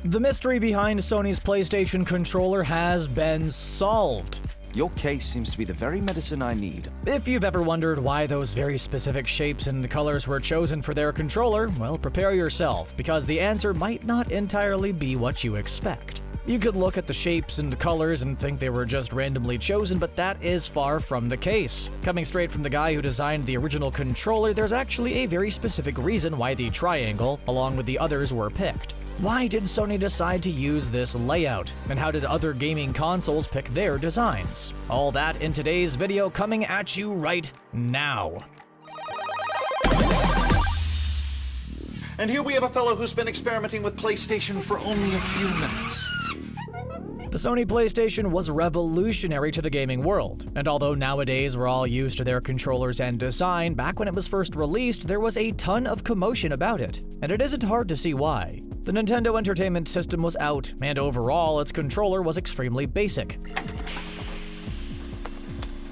The mystery behind Sony's PlayStation controller has been solved. Your case seems to be the very medicine I need. If you've ever wondered why those very specific shapes and colors were chosen for their controller, well, prepare yourself, because the answer might not entirely be what you expect. You could look at the shapes and the colors and think they were just randomly chosen, but that is far from the case. Coming straight from the guy who designed the original controller, there's actually a very specific reason why the triangle, along with the others, were picked. Why did Sony decide to use this layout? And how did other gaming consoles pick their designs? All that in today's video, coming at you right now. And here we have a fellow who's been experimenting with PlayStation for only a few minutes. The Sony PlayStation was revolutionary to the gaming world, and although nowadays we're all used to their controllers and design, back when it was first released, there was a ton of commotion about it, and it isn't hard to see why. The Nintendo Entertainment System was out, and overall, its controller was extremely basic.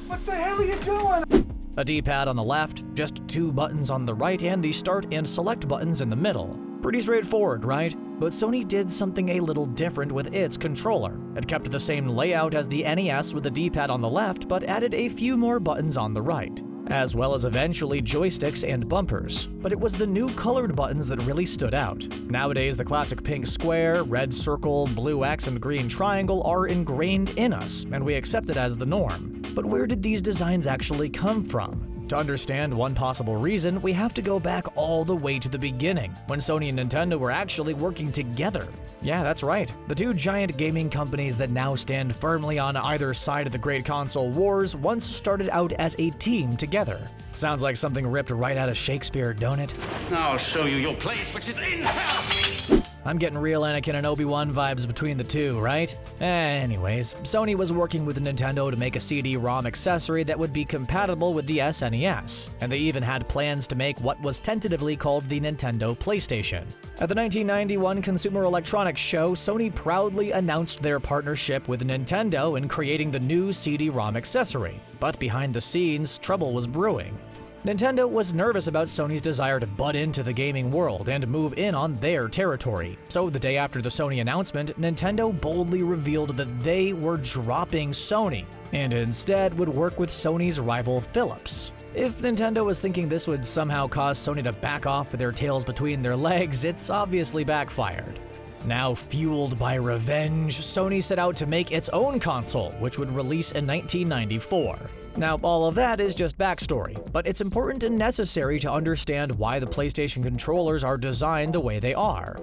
What the hell are you doing? A D-pad on the left, just 2 buttons on the right, and the start and select buttons in the middle. Pretty straightforward, right? But Sony did something a little different with its controller. It kept the same layout as the NES with the D-pad on the left, but added a few more buttons on the right, as well as eventually joysticks and bumpers. But it was the new colored buttons that really stood out. Nowadays, the classic pink square, red circle, blue X, and green triangle are ingrained in us, and we accept it as the norm. But where did these designs actually come from? To understand one possible reason, we have to go back all the way to the beginning, when Sony and Nintendo were actually working together. Yeah, that's right. The two giant gaming companies that now stand firmly on either side of the Great Console Wars once started out as a team together. Sounds like something ripped right out of Shakespeare, don't it? I'll show you your place, which is in hell! I'm getting real Anakin and Obi-Wan vibes between the two, right? Anyways, Sony was working with Nintendo to make a CD-ROM accessory that would be compatible with the SNES, and they even had plans to make what was tentatively called the Nintendo PlayStation. At the 1991 Consumer Electronics Show, Sony proudly announced their partnership with Nintendo in creating the new CD-ROM accessory, but behind the scenes, trouble was brewing. Nintendo was nervous about Sony's desire to butt into the gaming world and move in on their territory. So the day after the Sony announcement, Nintendo boldly revealed that they were dropping Sony, and instead would work with Sony's rival Philips. If Nintendo was thinking this would somehow cause Sony to back off with their tails between their legs, it's obviously backfired. Now fueled by revenge, Sony set out to make its own console, which would release in 1994. Now, all of that is just backstory, but it's important and necessary to understand why the PlayStation controllers are designed the way they are.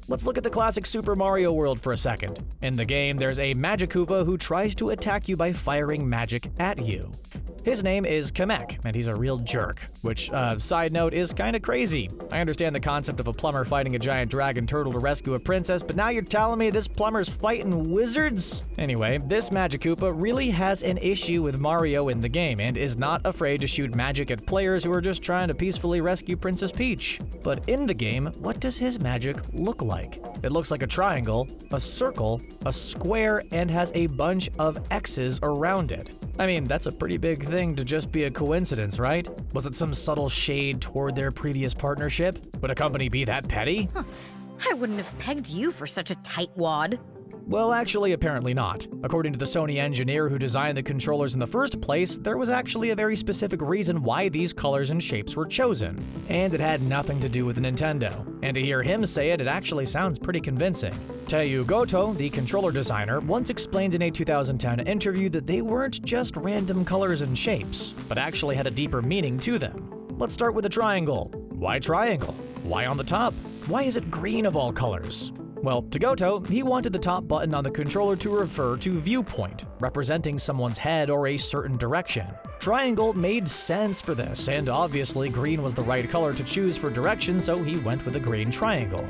Let's look at the classic Super Mario World for a second. In the game, there's a Magic Koopa who tries to attack you by firing magic at you. His name is Kamek, and he's a real jerk, which, side note, is kinda crazy. I understand the concept of a plumber fighting a giant dragon turtle to rescue a princess, but now you're telling me this plumber's fighting wizards? Anyway, this Magic Koopa really has an issue with Mario in the game, and is not afraid to shoot magic at players who are just trying to peacefully rescue Princess Peach. But in the game, what does his magic look like? It looks like a triangle, a circle, a square, and has a bunch of X's around it. I mean, that's a pretty big thing to just be a coincidence, right? Was it some subtle shade toward their previous partnership? Would a company be that petty? I wouldn't have pegged you for such a tightwad. Well, actually, apparently not. According to the Sony engineer who designed the controllers in the first place, there was actually a very specific reason why these colors and shapes were chosen. And it had nothing to do with Nintendo. And to hear him say it, it actually sounds pretty convincing. Teiyu Goto, the controller designer, once explained in a 2010 interview that they weren't just random colors and shapes, but actually had a deeper meaning to them. Let's start with the triangle. Why triangle? Why on the top? Why is it green of all colors? Well, to Goto, he wanted the top button on the controller to refer to viewpoint, representing someone's head or a certain direction. Triangle made sense for this, and obviously green was the right color to choose for direction, so he went with a green triangle.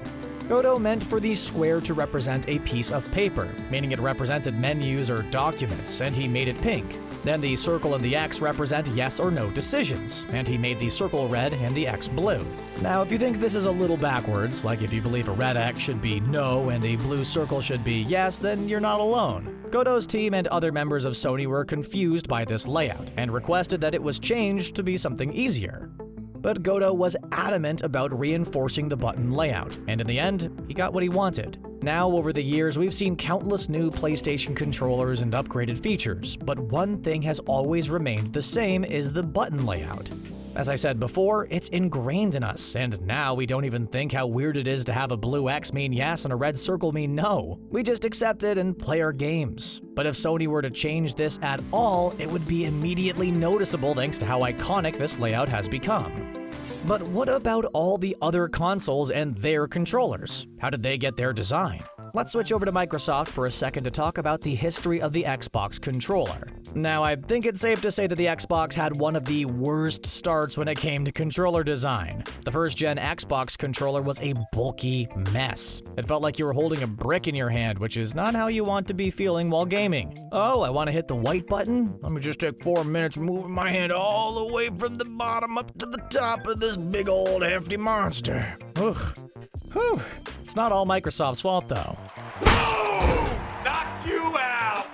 Goto meant for the square to represent a piece of paper, meaning it represented menus or documents, and he made it pink. Then the circle and the X represent yes or no decisions, and he made the circle red and the X blue. Now, if you think this is a little backwards, like if you believe a red X should be no and a blue circle should be yes, then you're not alone. Goto's team and other members of Sony were confused by this layout, and requested that it was changed to be something easier. But Goto was adamant about reinforcing the button layout, and in the end, he got what he wanted. Now, over the years, we've seen countless new PlayStation controllers and upgraded features, but one thing has always remained the same is the button layout. As I said before, it's ingrained in us, and now we don't even think how weird it is to have a blue X mean yes and a red circle mean no. We just accept it and play our games. But if Sony were to change this at all, it would be immediately noticeable thanks to how iconic this layout has become. But what about all the other consoles and their controllers? How did they get their design? Let's switch over to Microsoft for a second to talk about the history of the Xbox controller. Now, I think it's safe to say that the Xbox had one of the worst starts when it came to controller design. The first-gen Xbox controller was a bulky mess. It felt like you were holding a brick in your hand, which is not how you want to be feeling while gaming. Oh, I want to hit the white button? Let me just take 4 minutes moving my hand all the way from the bottom up to the top of this big old hefty monster. Ugh. Whew. It's not all Microsoft's fault, though. Knocked you out!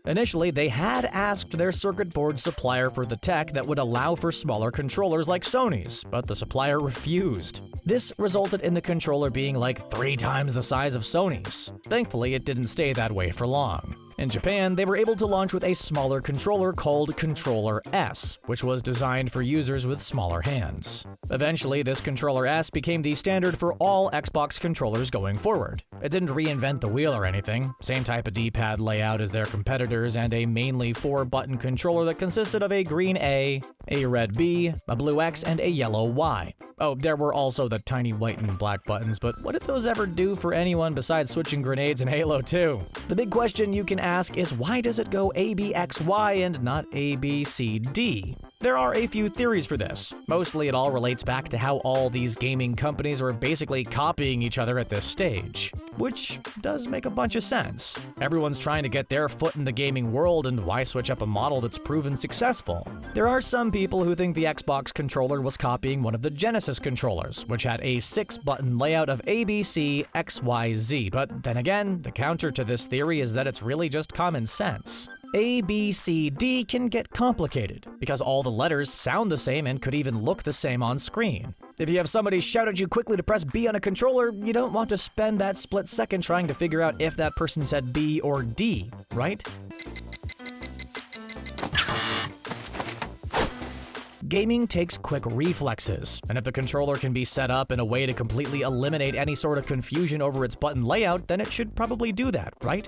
Initially, they had asked their circuit board supplier for the tech that would allow for smaller controllers like Sony's, but the supplier refused. This resulted in the controller being like 3 times the size of Sony's. Thankfully, it didn't stay that way for long. In Japan, they were able to launch with a smaller controller called Controller S, which was designed for users with smaller hands. Eventually, this Controller S became the standard for all Xbox controllers going forward. It didn't reinvent the wheel or anything, same type of D-pad layout as their competitors and a mainly 4-button controller that consisted of a green A red B, a blue X, and a yellow Y. Oh, there were also the tiny white and black buttons, but what did those ever do for anyone besides switching grenades in Halo 2? The big question you can ask is why does it go A, B, X, Y and not A, B, C, D? There are a few theories for this. Mostly it all relates back to how all these gaming companies were basically copying each other at this stage, which does make a bunch of sense. Everyone's trying to get their foot in the gaming world, and why switch up a model that's proven successful? There are some people who think the Xbox controller was copying one of the Genesis controllers, which had a 6-button layout of A, B, C, X, Y, Z, but then again, the counter to this theory is that it's really just common sense. A, B, C, D can get complicated because all the letters sound the same and could even look the same on screen. If you have somebody shout at you quickly to press B on a controller, you don't want to spend that split second trying to figure out if that person said B or D, right? Gaming takes quick reflexes, and if the controller can be set up in a way to completely eliminate any sort of confusion over its button layout, then it should probably do that, right?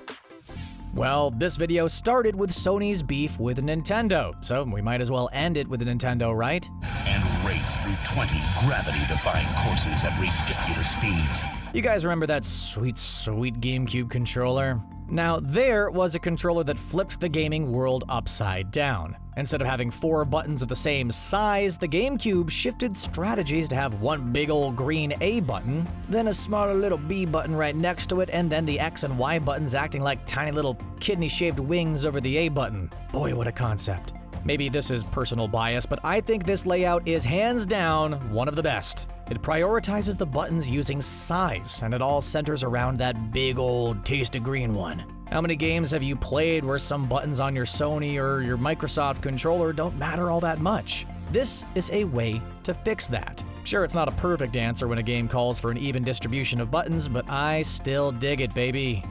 Well, this video started with Sony's beef with Nintendo, so we might as well end it with Nintendo, right? And race through 20 gravity-defying courses at ridiculous speeds. You guys remember that sweet GameCube controller? Now, there was a controller that flipped the gaming world upside down. Instead of having 4 buttons of the same size, the GameCube shifted strategies to have one big old green A button, then a smaller little B button right next to it, and then the X and Y buttons acting like tiny little kidney-shaped wings over the A button. Boy, what a concept. Maybe this is personal bias, but I think this layout is hands down one of the best. It prioritizes the buttons using size, and it all centers around that big old tasty green one. How many games have you played where some buttons on your Sony or your Microsoft controller don't matter all that much? This is a way to fix that. Sure, it's not a perfect answer when a game calls for an even distribution of buttons, but I still dig it, baby.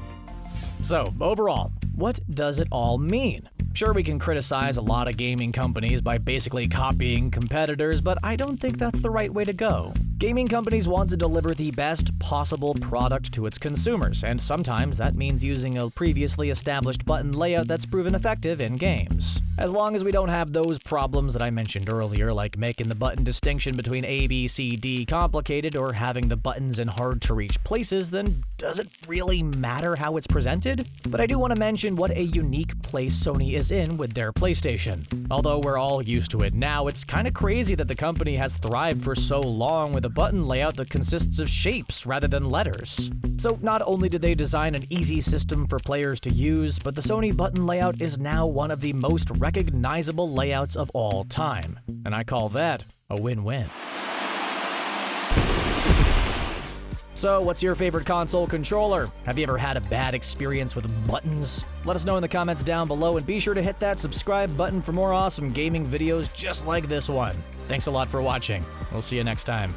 So, overall, what does it all mean? Sure, we can criticize a lot of gaming companies by basically copying competitors, but I don't think that's the right way to go. Gaming companies want to deliver the best possible product to its consumers, and sometimes that means using a previously established button layout that's proven effective in games. As long as we don't have those problems that I mentioned earlier, like making the button distinction between A, B, C, D complicated or having the buttons in hard-to-reach places, then does it really matter how it's presented? But I do want to mention what a unique place Sony is in with their PlayStation. Although we're all used to it now, it's kind of crazy that the company has thrived for so long with a button layout that consists of shapes rather than letters. So not only did they design an easy system for players to use, but the Sony button layout is now one of the most recognizable layouts of all time. And I call that a win-win. So, what's your favorite console controller? Have you ever had a bad experience with buttons? Let us know in the comments down below, and be sure to hit that subscribe button for more awesome gaming videos just like this one. Thanks a lot for watching. We'll see you next time.